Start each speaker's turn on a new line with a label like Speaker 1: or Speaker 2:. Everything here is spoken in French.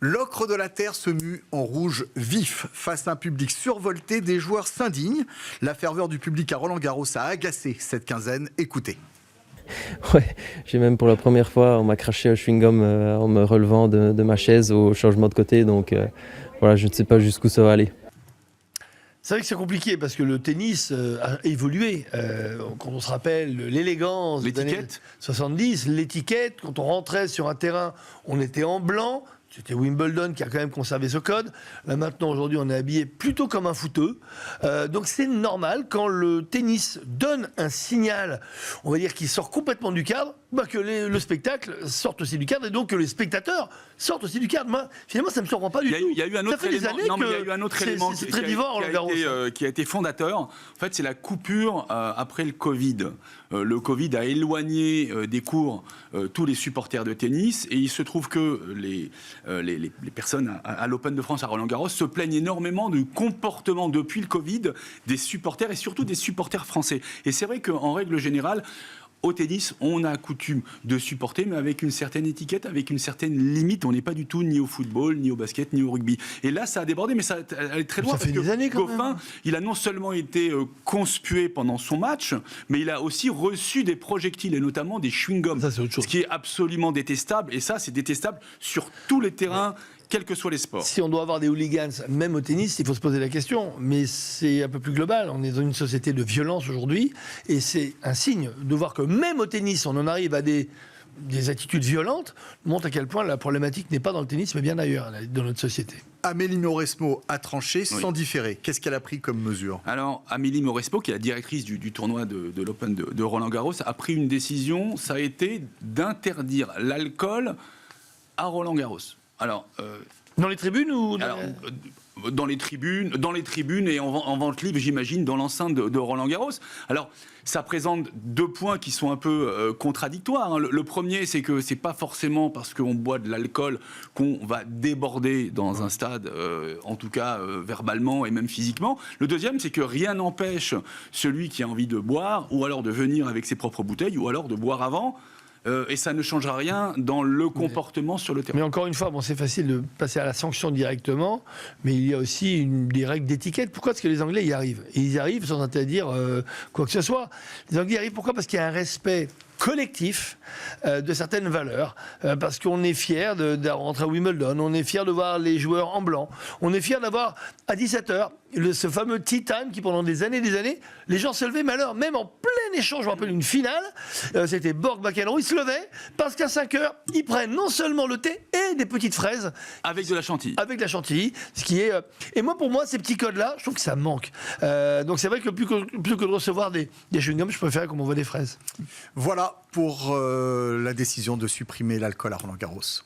Speaker 1: L'ocre de la terre se mue en rouge vif face à un public survolté, des joueurs s'indignent. La ferveur du public à Roland-Garros a agacé cette quinzaine. Écoutez.
Speaker 2: Ouais, j'ai même pour la première fois, on m'a craché un chewing-gum en me relevant de ma chaise au changement de côté. Donc voilà, je ne sais pas jusqu'où ça va aller.
Speaker 3: C'est vrai que c'est compliqué parce que le tennis a évolué. Quand on se rappelle l'élégance des années 70, l'étiquette, quand on rentrait sur un terrain, on était en blanc. C'était Wimbledon qui a quand même conservé ce code. Là maintenant, aujourd'hui, on est habillé plutôt comme un footeux. Donc c'est normal quand le tennis donne un signal, on va dire, qui sort complètement du cadre, que le spectacle sorte aussi du cadre et donc que les spectateurs sortent aussi du cadre. Moi, finalement, ça ne me surprend pas du tout.
Speaker 4: Il y a eu un autre élément
Speaker 3: c'est très vivant,
Speaker 4: qui a été fondateur. En fait, c'est la coupure après le Covid. Le Covid a éloigné des cours tous les supporters de tennis et il se trouve que les personnes à l'Open de France à Roland-Garros se plaignent énormément du comportement depuis le Covid des supporters et surtout des supporters français. Et c'est vrai qu'en règle générale, au tennis, on a coutume de supporter, mais avec une certaine étiquette, avec une certaine limite. On n'est pas du tout ni au football, ni au basket, ni au rugby. Et là, ça a débordé, mais ça allait très loin.
Speaker 3: Ça fait des années quand même.
Speaker 4: Goffin, il a non seulement été conspué pendant son match, mais il a aussi reçu des projectiles, et notamment des chewing-gums.
Speaker 3: Ça, c'est autre chose.
Speaker 4: Ce qui est absolument détestable. Et ça, c'est détestable sur tous les terrains. Quels que soient les sports.
Speaker 3: Si on doit avoir des hooligans, même au tennis, il faut se poser la question. Mais c'est un peu plus global. On est dans une société de violence aujourd'hui. Et c'est un signe de voir que même au tennis, on en arrive à des attitudes violentes, montre à quel point la problématique n'est pas dans le tennis, mais bien ailleurs, dans notre société.
Speaker 1: Amélie Mauresmo a tranché sans différer. Qu'est-ce qu'elle a pris comme mesure ?
Speaker 4: Alors, Amélie Mauresmo, qui est la directrice du tournoi de l'Open de Roland-Garros, a pris une décision, ça a été d'interdire l'alcool à Roland-Garros. Alors,
Speaker 3: dans les tribunes ou
Speaker 4: dans les tribunes et en vente libre, j'imagine, dans l'enceinte de Roland-Garros. Alors, ça présente deux points qui sont un peu contradictoires. Hein. Le premier, c'est que c'est pas forcément parce qu'on boit de l'alcool qu'on va déborder dans un stade, en tout cas verbalement et même physiquement. Le deuxième, c'est que rien n'empêche celui qui a envie de boire, ou alors de venir avec ses propres bouteilles, ou alors de boire avant. Et ça ne changera rien dans le comportement sur le terrain.
Speaker 3: Mais encore une fois, c'est facile de passer à la sanction directement, mais il y a aussi des règles d'étiquette. Pourquoi est-ce que les Anglais y arrivent ? Et ils y arrivent sans interdire quoi que ce soit. Les Anglais y arrivent pourquoi ? Parce qu'il y a un respect collectif de certaines valeurs, parce qu'on est fier de rentrer à Wimbledon, on est fier de voir les joueurs en blanc, on est fier d'avoir à 17h ce fameux tea time qui pendant des années, les gens se levaient, mais alors même en plein échange, je me rappelle une finale, c'était Borg-McEnroe, ils se levaient parce qu'à 5h, ils prennent non seulement le thé et des petites fraises.
Speaker 4: Avec de la chantilly.
Speaker 3: Avec de la chantilly, ce qui est... Et moi, pour moi, ces petits codes-là, je trouve que ça manque. Donc c'est vrai que plus que de recevoir des chewing-gums, je préfère qu'on m'envoie des fraises.
Speaker 1: Voilà pour la décision de supprimer l'alcool à Roland-Garros.